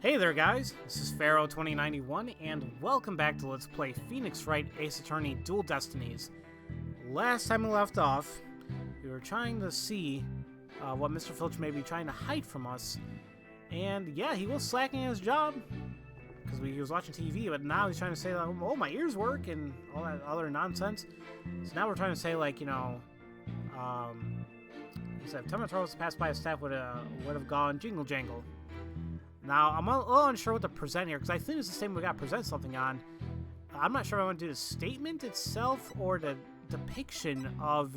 Hey there guys, this is Pharaoh2091 and welcome back to Let's Play Phoenix Wright Ace Attorney Dual Destinies. Last time we left off, we were trying to see what Mr. Filch may be trying to hide from us. And yeah, he was slacking at his job, because he was watching TV, but now he's trying to say, like, oh, my ears work, and all that other nonsense. So now we're trying to say, like, you know, he said, if Tomator's passed by his staff would have gone jingle jangle. Now, I'm a little unsure what to present here, because I think it's the same we got to present something on. I'm not sure if I want to do the statement itself or the depiction of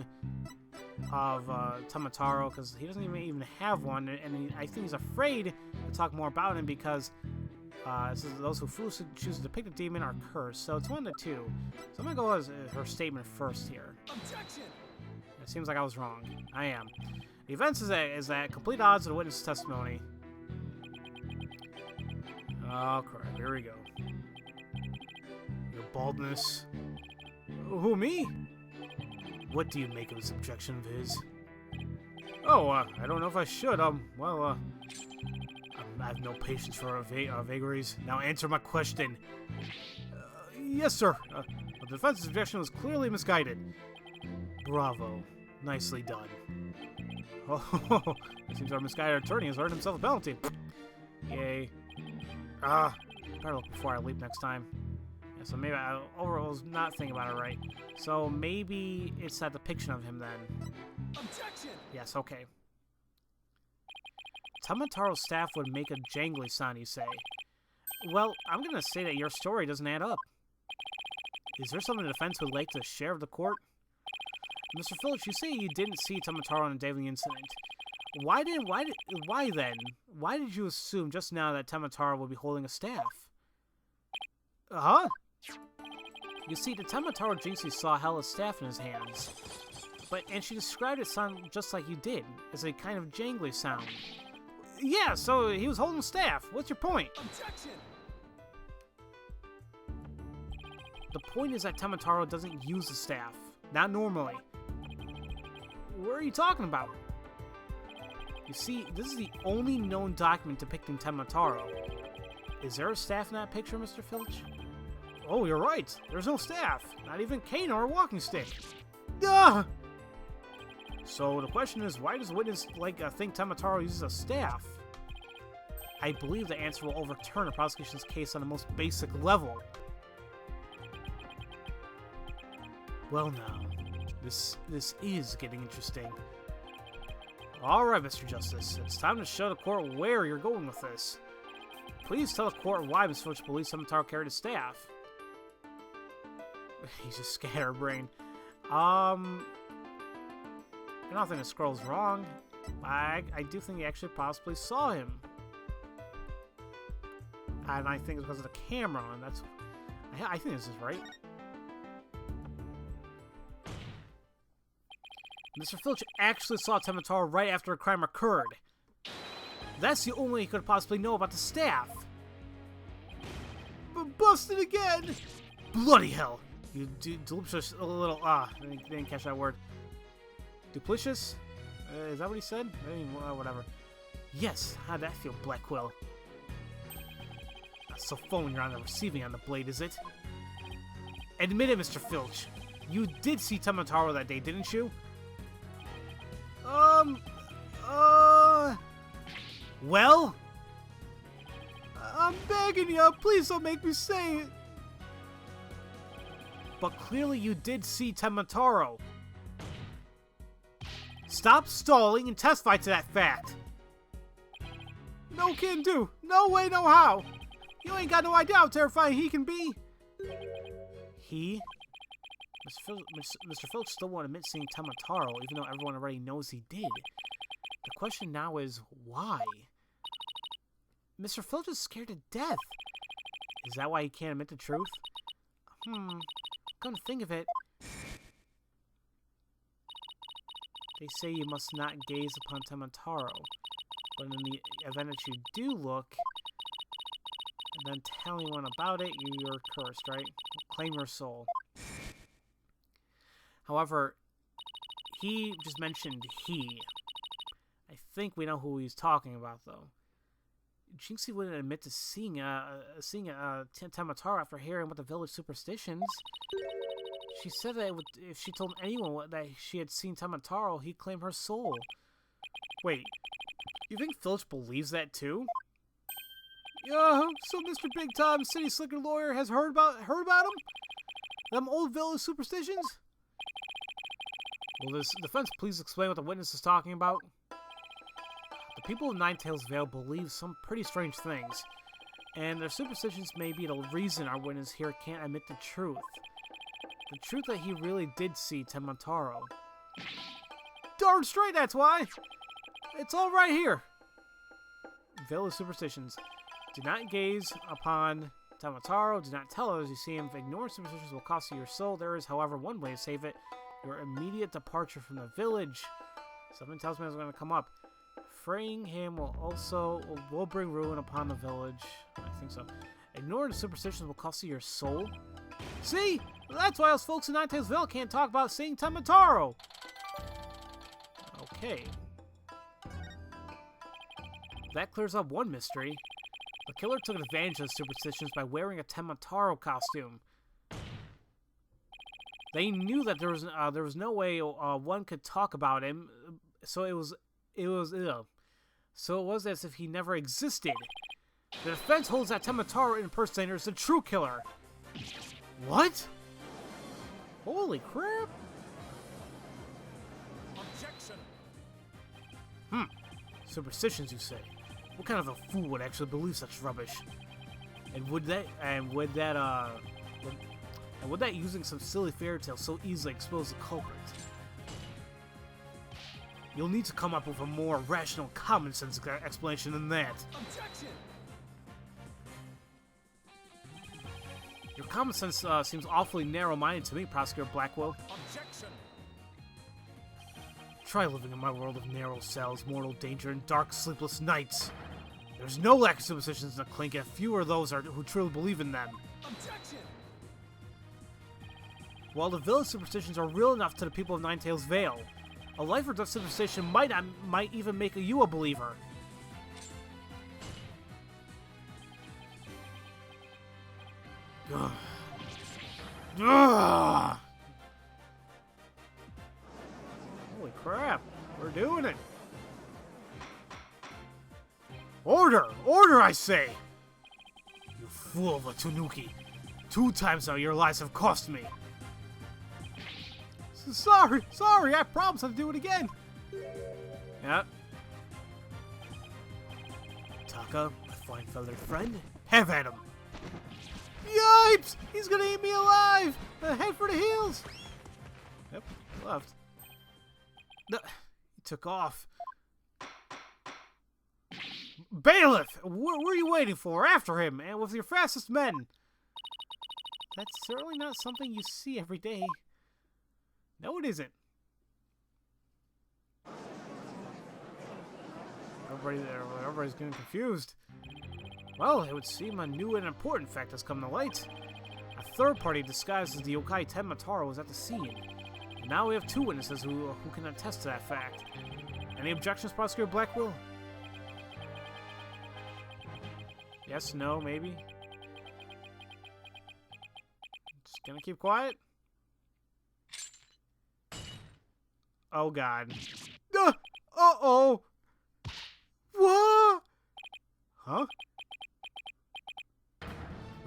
Tomataro, because he doesn't even have one, and I think he's afraid to talk more about him because it says those who foolishly choose to depict a demon are cursed. So it's one of the two. So I'm going to go as her statement first here. Objection! It seems like I was wrong. I am. The events is at complete odds of the witness testimony. Oh, crap. Here we go. Your baldness. Who, me? What do you make of this objection of his? Oh, I don't know if I should. I have no patience for vagaries. Now answer my question. Yes, sir. The defense's objection was clearly misguided. Bravo. Nicely done. Oh, it seems our misguided attorney has earned himself a penalty. Yay. Better look before I leap next time. Yeah, so maybe I was not thinking about it right. So maybe it's that depiction of him then. Objection! Yes, okay. Tomataro's staff would make a jangly sound, you say. Well, I'm gonna say that your story doesn't add up. Is there something the defense would like to share with the court? Mr. Phillips, you say you didn't see Tomataro on the day of the incident. Why then? Why did you assume just now that Tomataro would be holding a staff? Huh? You see, the Tomataro Jinxy saw Hella's staff in his hands. And she described it sound just like you did, as a kind of jangly sound. Yeah, so he was holding staff. What's your point? Objection! The point is that Tomataro doesn't use the staff. Not normally. What are you talking about? You see, this is the only known document depicting Tomataro. Is there a staff in that picture, Mr. Filch? Oh, you're right. There's no staff. Not even cane or a walking stick. Duh! So the question is, why does the witness think Tomataro uses a staff? I believe the answer will overturn the prosecution's case on the most basic level. Well now, this is getting interesting. Alright, Mr. Justice, it's time to show the court where you're going with this. Please tell the court why Mr. Filch believes Tomataro carried his staff. He's a scatterbrain. I don't think the scroll's wrong. I do think he actually possibly saw him. And I think it's because of the camera, and that's... I think this is right. Mr. Filch actually saw Tomataro right after a crime occurred. That's the only way he could possibly know about the staff. Busted again! Bloody hell! You duplicitous a little... I didn't catch that word. Duplicitous? Is that what he said? I mean, whatever. Yes, how'd that feel, Black Quill? Not so fun when you're on the receiving end of the blade, is it? Admit it, Mr. Filch. You did see Tomataro that day, didn't you? Well? I'm begging you, please don't make me say it. But clearly you did see Tomataro. Stop stalling and testify to that fact. No can do. No way, no how. You ain't got no idea how terrifying he can be. He? Mr. Filch still won't admit seeing Tomataro, even though everyone already knows he did. The question now is, why? Mr. Filch is scared to death. Is that why he can't admit the truth? Come to think of it, they say you must not gaze upon Tomataro, but in the event that you do look, and then tell anyone about it, you're cursed, right? Claim your soul. However, he just mentioned he. I think we know who he's talking about, though. Jinxy wouldn't admit to seeing Tamataro after hearing about the village superstitions. She said that if she told anyone that she had seen Tamataro, he'd claim her soul. Wait, you think Filch believes that too? Yeah, so Mr. Big Time City Slicker Lawyer has heard about him? Them old village superstitions? Will this defense please explain what the witness is talking about? The people of Ninetales Vale believe some pretty strange things, and their superstitions may be the reason our witness here can't admit the truth. The truth that he really did see Tamataro. Darn straight, that's why! It's all right here! Village superstitions. Do not gaze upon Tamataro. Do not tell others you see him. Ignoring superstitions will cost you your soul. There is, however, one way to save it. Your immediate departure from the village. Something tells me it's going to come up. Freeing him will bring ruin upon the village. I think so. Ignoring the superstitions will cost you your soul. See? That's why us folks in Ninetales Vale can't talk about seeing Tamataro. Okay. That clears up one mystery. The killer took advantage of the superstitions by wearing a Tamataro costume. They knew that there was no way one could talk about him, so it was as if he never existed. The defense holds that Tamataro impersonator is the true killer. What? Holy crap! Objection. Superstitions, you say? What kind of a fool would actually believe such rubbish? And would that using some silly fairy tale so easily expose the culprit? You'll need to come up with a more rational, common sense explanation than that. Objection. Your common sense seems awfully narrow-minded to me, Prosecutor Blackwell. Objection. Try living in my world of narrow cells, mortal danger, and dark, sleepless nights. There's no lack of superstitions in the Clink, and fewer of those who truly believe in them. Objection. While the village superstitions are real enough to the people of Ninetales Vale, a life or death superstition might even make you a believer. Ugh. Ugh. Holy crap, we're doing it. Order! Order, I say! You fool of a Tanuki. 2 times now your lives have cost me. Sorry, I promise I'll do it again. Yep. Taka, my fine feathered friend, have at him. Yipes! He's gonna eat me alive! Head for the heels! Yep, he left. He took off. Bailiff! What are you waiting for? After him, and with your fastest men! That's certainly not something you see every day. No, it isn't. Everybody's getting confused. Well, it would seem a new and important fact has come to light. A third party disguised as the Yokai Tamataro was at the scene. And now we have 2 witnesses who can attest to that fact. Any objections, Prosecutor Blackwell? Yes, no, maybe? Just gonna keep quiet? Oh god. Uh-oh! What? Huh?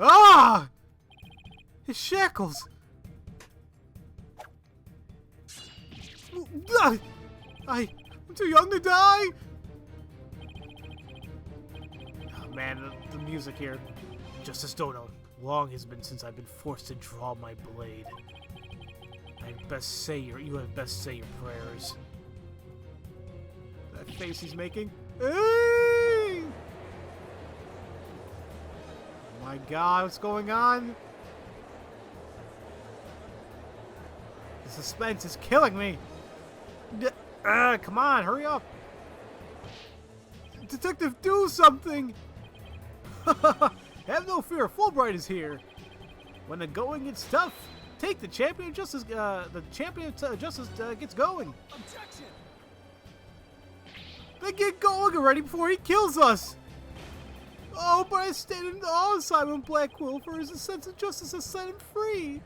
Ah! His shackles! I'm too young to die! Oh man, the music here. Justice Dono, long has been since I've been forced to draw my blade. You had best say your prayers. That face he's making. Hey! Oh my god, what's going on? The suspense is killing me. Come on, hurry up. Detective, do something. Have no fear, Fulbright is here. When the going gets tough, take the champion of justice. The champion of justice gets going. Objection. Then get going already before he kills us. Oh, but I stayed in awe of Simon Blackwell for his sense of justice has set him free.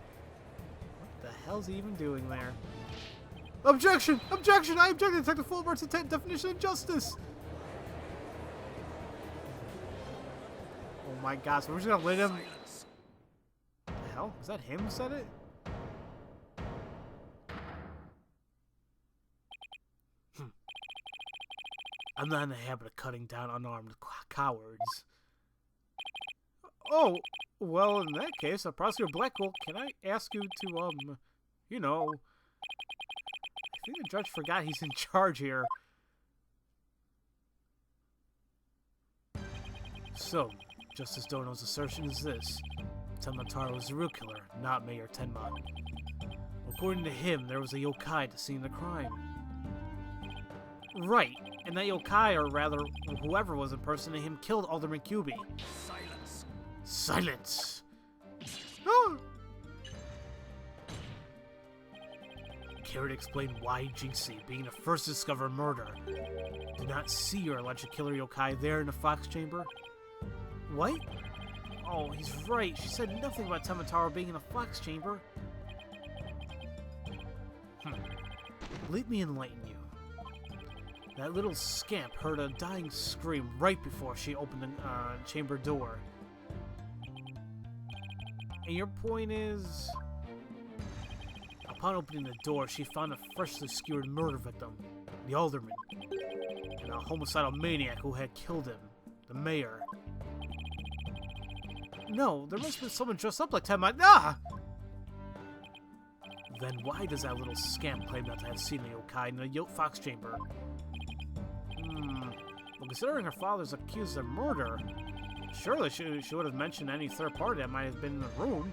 What the hell's he even doing there? Objection! Objection! I object to Detective Fulbert's definition of justice! Oh my gosh, we're just gonna let him... What the hell? Is that him who said it? I'm not in the habit of cutting down unarmed cowards. Oh, well, in that case, Prosecutor Blackwell, can I ask you to, you know... I think the judge forgot he's in charge here. So, Justice Dono's assertion is this. Tenma Taro was the real killer, not Mayor Tenma. According to him, there was a yokai at the scene of the crime. Right, and that yokai, or rather, whoever was impersonating him, killed Alderman Kyubi. Silence! Silence! Ah! Care to explain why Jinxy, being the first to discover murder, did not see your alleged killer yokai there in the Fox Chamber? What? Oh, he's right. She said nothing about Tenma Taro being in the Fox Chamber. Let me enlighten you. That little scamp heard a dying scream right before she opened the chamber door. And your point is... Upon opening the door, she found a freshly skewered murder victim, the Alderman, and a homicidal maniac who had killed him, the mayor. No, there must have been someone dressed up like Tenma. Ah! Then why does that little scamp claim not to have seen the yokai in the Fox Chamber? Well, considering her father's accused of murder, surely she would have mentioned any third party that might have been in the room.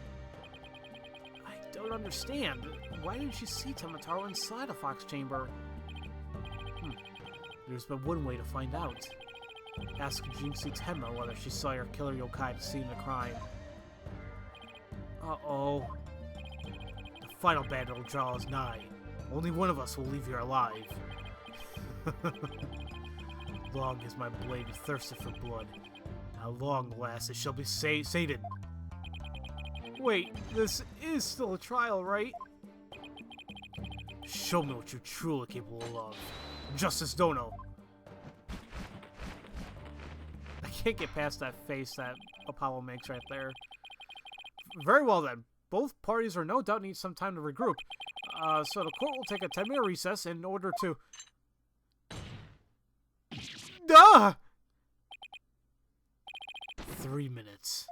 I don't understand. Why didn't she see Tenma Taro inside a Fox Chamber? There's but one way to find out. Ask Jinxy Tenma whether she saw your killer yokai at the scene of the crime. Uh-oh. The final battle draws nigh. Only one of us will leave here alive. Long as my blade thirsted for blood, how long, alas, it shall be sated. Wait, this is still a trial, right? Show me what you're truly capable of. Justice Dono. I can't get past that face that Apollo makes right there. Very well then. Both parties are no doubt need some time to regroup. So the court will take a 10-minute recess in order to... Duh! 3 minutes.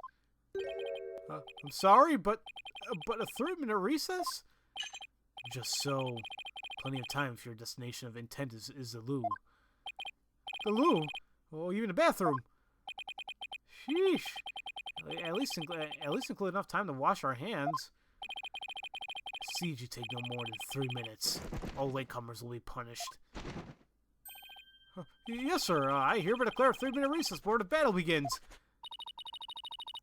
I'm sorry, but a 3-minute recess? Just so, plenty of time if your destination of intent is the loo. The loo? Well, even the bathroom. Sheesh. At least include enough time to wash our hands. Siege, you take no more than 3 minutes. All latecomers will be punished. Yes, sir. I hereby declare a 3-minute recess before the battle begins.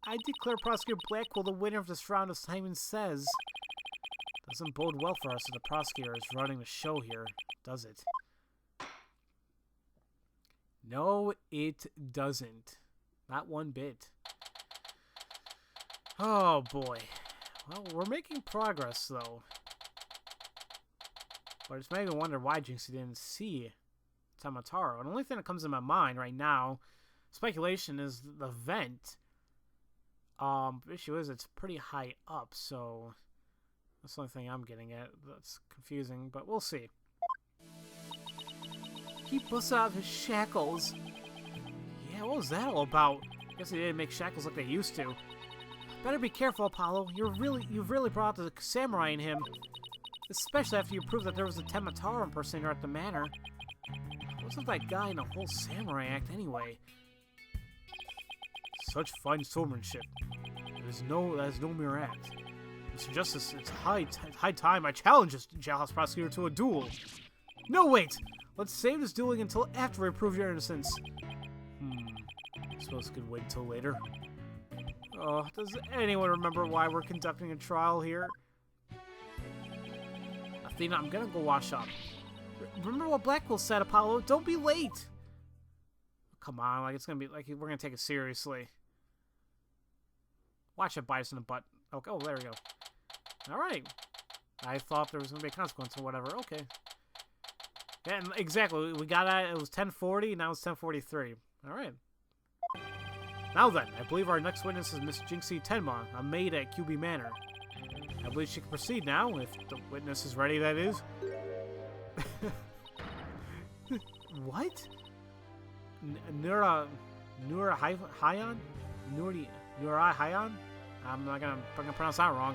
I declare Prosecutor Blackwell the winner of this round, as Simon says. Doesn't bode well for us if the prosecutor is running the show here, does it? No, it doesn't. Not one bit. Oh, boy. Well, we're making progress, though. But it's making me wonder why Jinxy didn't see Tenma Taro. And the only thing that comes to my mind right now, speculation, is the vent. The issue is it's pretty high up, so that's the only thing I'm getting at. That's confusing, but we'll see. He busts out of his shackles. Yeah, what was that all about? Guess they didn't make shackles like they used to. Better be careful, Apollo. You've really brought the samurai in him. Especially after you proved that there was a Tenma Taro impersonator at the manor. Wasn't that guy in a whole samurai act anyway? Such fine swordsmanship. That is no mere act. Mr. Justice, it's high time I challenge this jailhouse prosecutor to a duel. No, wait! Let's save this dueling until after we prove your innocence. I suppose we could wait until later. Oh, does anyone remember why we're conducting a trial here? Athena, I'm gonna go wash up. Remember what Blackwell said, Apollo. Don't be late! come on, like it's gonna be like we're gonna take it seriously. Watch it bite us in the butt. Okay, oh, there we go. All right. I thought there was gonna be a consequence or whatever. Okay. Yeah, exactly. We got it. It was 10:40. Now it's 10:43. All right. Now then, I believe our next witness is Miss Jinxy Tenma, a maid at QB Manor. I believe she can proceed now, if the witness is ready, that is. What? Nura Hayan? Nura Hayan? I'm not gonna pronounce that wrong.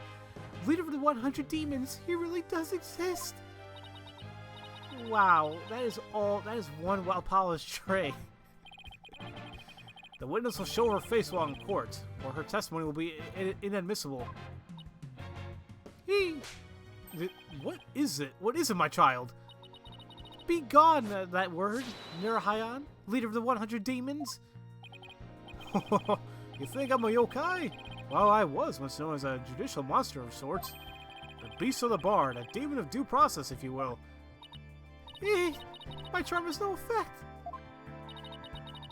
Leader of the 100 demons. He really does exist. Wow, that is one well-polished trait. The witness will show her face while in court, or her testimony will be inadmissible. What is it? What is it, my child? Be gone, that word, Nirahayan, leader of the 100 demons. You think I'm a yokai? Well, I was once known as a judicial monster of sorts. The beast of the bard, a demon of due process, if you will. My charm has no effect.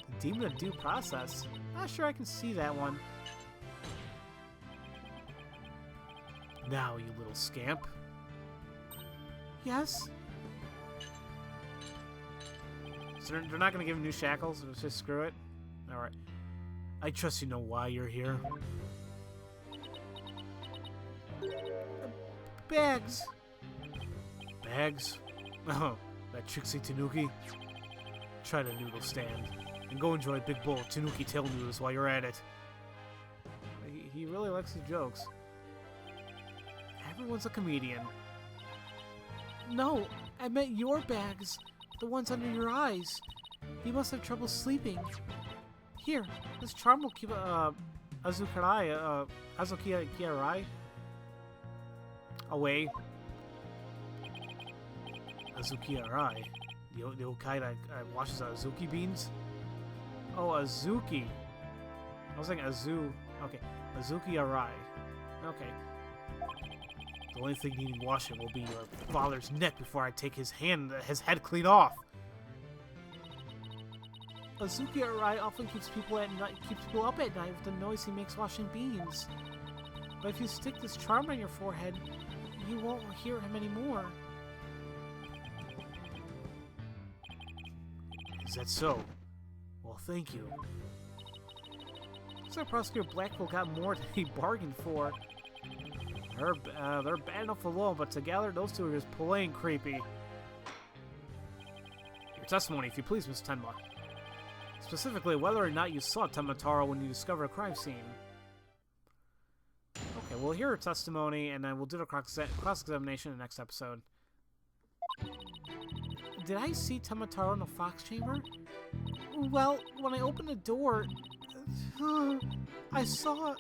The demon of due process? Not sure I can see that one. Now, you little scamp. Yes? So they're not going to give him new shackles? Let's just screw it? Alright. I trust you know why you're here. Bags! Bags? Oh, that tricksy Tanuki. Try the noodle stand. And go enjoy a big bowl of Tanuki tail noodles while you're at it. He really likes his jokes. Everyone's a comedian. No, I meant your bags. The ones under your eyes. You must have trouble sleeping. Here, this charm will keep Azukirai away. Azukirai? The yokai that washes Azuki beans? Oh, Azuki. I was thinking Azu. Okay, Azuki Arai. Okay. The only thing needing washing will be your father's neck before I take his head clean off. Azuki Arai often keeps people up at night with the noise he makes washing beans. But if you stick this charm on your forehead, you won't hear him anymore. Is that so? Well, thank you. Looks like Prosecutor Blackwell got more than he bargained for. They're bad enough alone, but together those two are just plain creepy. Your testimony, if you please, Miss Tenma. Specifically, whether or not you saw Temataro when you discovered a crime scene. Okay, we'll hear her testimony, and then we'll do the cross-examination in the next episode. Did I see Temataro in the fox chamber? Well, when I opened the door, I saw...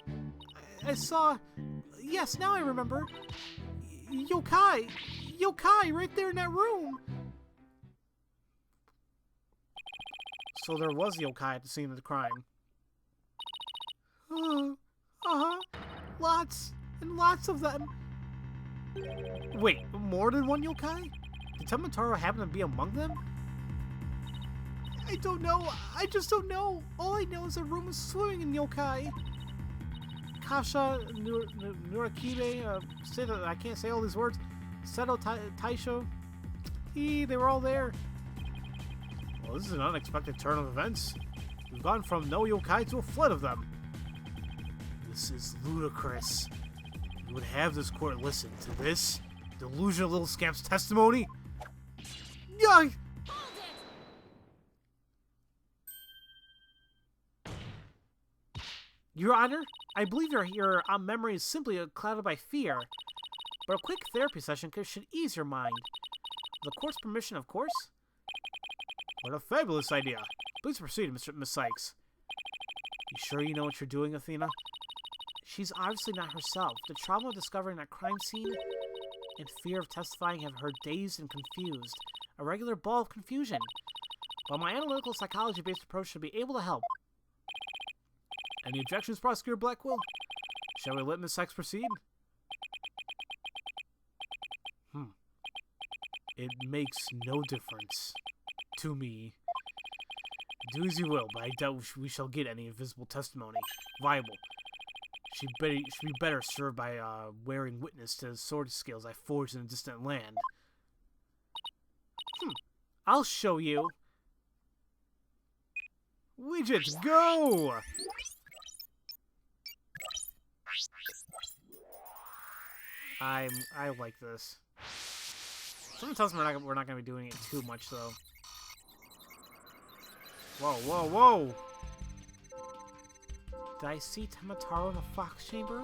Yes, now I remember. Yokai! Yokai, right there in that room! So there was yokai at the scene of the crime. Lots and lots of them. Wait, more than one yokai? Did Temataro happen to be among them? I don't know. I just don't know. All I know is the room is swimming in yokai. Kasha, Nurakibe, I can't say all these words. Seto Taisho. They were all there. Well, this is an unexpected turn of events. We've gone from no yokai to a flood of them. This is ludicrous. You would have this court listen to this delusional little scamp's testimony? Yikes! Your Honor, I believe your memory is simply clouded by fear, but a quick therapy session should ease your mind. With the court's permission, of course. What a fabulous idea. Please proceed, Miss Sykes. You sure you know what you're doing, Athena? She's obviously not herself. The trauma of discovering that crime scene and fear of testifying have her dazed and confused. A regular ball of confusion. While my analytical psychology-based approach should be able to help. Any objections, Prosecutor Blackwell? Shall we let Miss Sykes proceed? It makes no difference to me. Do as you will, but I doubt we shall get any invisible testimony. Viable. Should be better served by wearing witness to the sword skills I forged in a distant land. I'll show you. Widgets, go! I like this. Someone tells me we're not gonna be doing it too much though. Whoa, whoa, whoa! Did I see Tamataro in the fox chamber?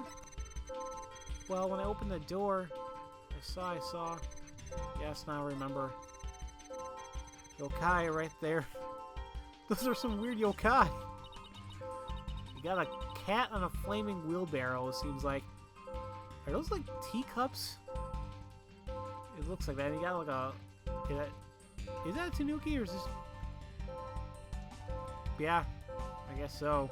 Well, when I opened the door, I saw. Yes, now I remember. Yokai right there. Those are some weird yokai. You got a cat on a flaming wheelbarrow, it seems like. Are those like teacups? It looks like that. And you got like a... Is that a tanuki or is this... Yeah, I guess so.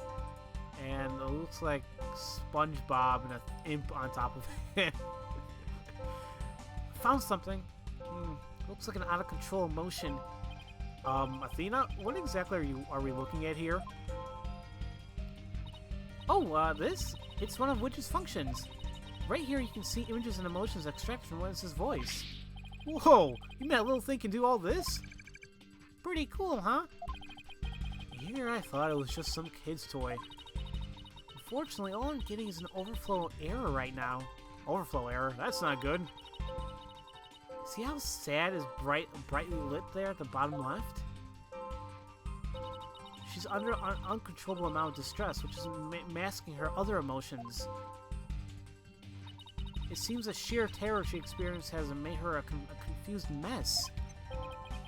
And it looks like SpongeBob and an imp on top of it. Found something. Looks like an out-of-control emotion. Athena, what exactly are we looking at here? Oh, this? It's one of Witch's functions. Right here you can see images and emotions extracted from Witch's voice. Whoa! You mean that little thing can do all this? Pretty cool, huh? Here I thought it was just some kid's toy. Unfortunately, all I'm getting is an overflow error right now. Overflow error? That's not good. See how sad is brightly lit there at the bottom left? She's under an uncontrollable amount of distress, which is masking her other emotions. It seems the sheer terror she experienced has made her a confused mess.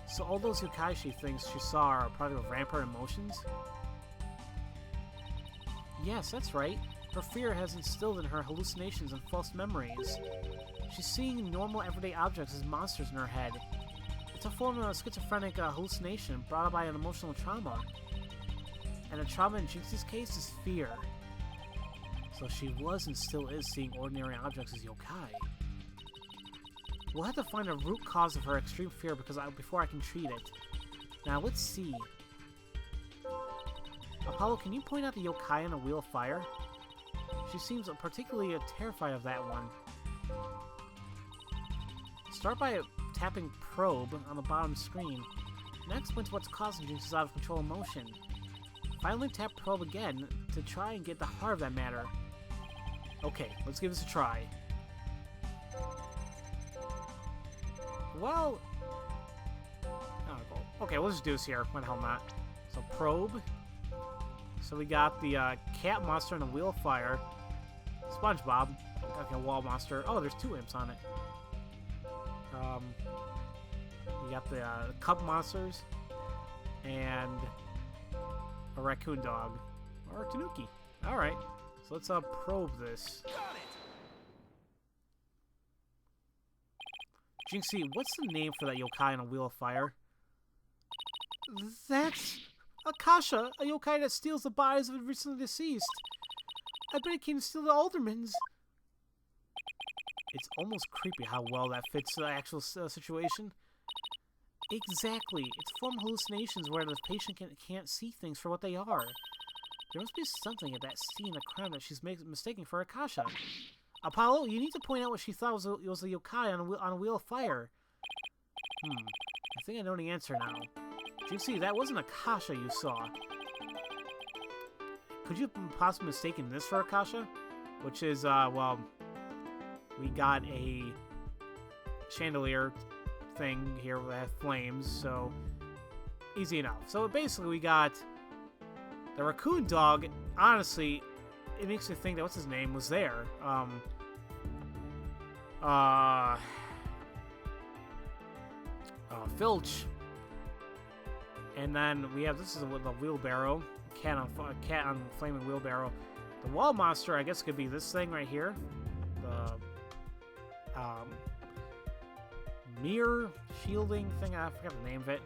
So all those yokai she thinks she saw are a product of rampant emotions? Yes, that's right. Her fear has instilled in her hallucinations and false memories. She's seeing normal everyday objects as monsters in her head. It's a form of schizophrenic hallucination brought about by an emotional trauma. And the trauma in Jinxie's case is fear. So she was and still is seeing ordinary objects as yokai. We'll have to find a root cause of her extreme fear before I can treat it. Now let's see. Apollo, can you point out the yokai on a wheel of fire? She seems particularly terrified of that one. Start by tapping probe on the bottom screen. Next, point to what's causing Jinx's out of control emotion. Finally, tap probe again to try and get the heart of that matter. Okay, let's give this a try. Well... okay, we'll just do this here. Why the hell not? So, probe. So we got the cat monster and the wheel of fire. SpongeBob. Okay, wall monster. Oh, there's two imps on it. We got the cup monsters. And a raccoon dog. Or a tanuki. Alright. So let's probe this. Jinxie, what's the name for that yokai on a wheel of fire? That's Akasha, a yokai that steals the bodies of the recently deceased. I bet it can steal the aldermans. It's almost creepy how well that fits the actual situation. Exactly. It's a form of hallucinations where the patient can't see things for what they are. There must be something at that scene of crime that she's mistaking for Akasha. Apollo, you need to point out what she thought was a yokai on a wheel of fire. I think I know the answer now. Jinxie, that wasn't Akasha you saw. Could you possibly mistaken this for Akasha? Which is, well, we got a chandelier thing here that has flames, so easy enough. So basically we got the raccoon dog. Honestly, it makes me think that what's his name was there. Filch. And then we have, this is the wheelbarrow, cat on flaming wheelbarrow. The wall monster, I guess, could be this thing right here. The mirror shielding thing, I forgot the name of it.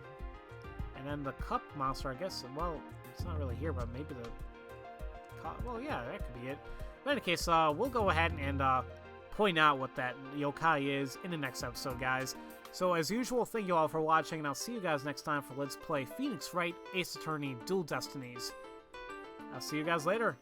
And then the cup monster, I guess, well, it's not really here, but maybe the... well, yeah, that could be it. But in any case, we'll go ahead and point out what that yokai is in the next episode, guys. So as usual, thank you all for watching, and I'll see you guys next time for Let's Play Phoenix Wright Ace Attorney Dual Destinies. I'll see you guys later.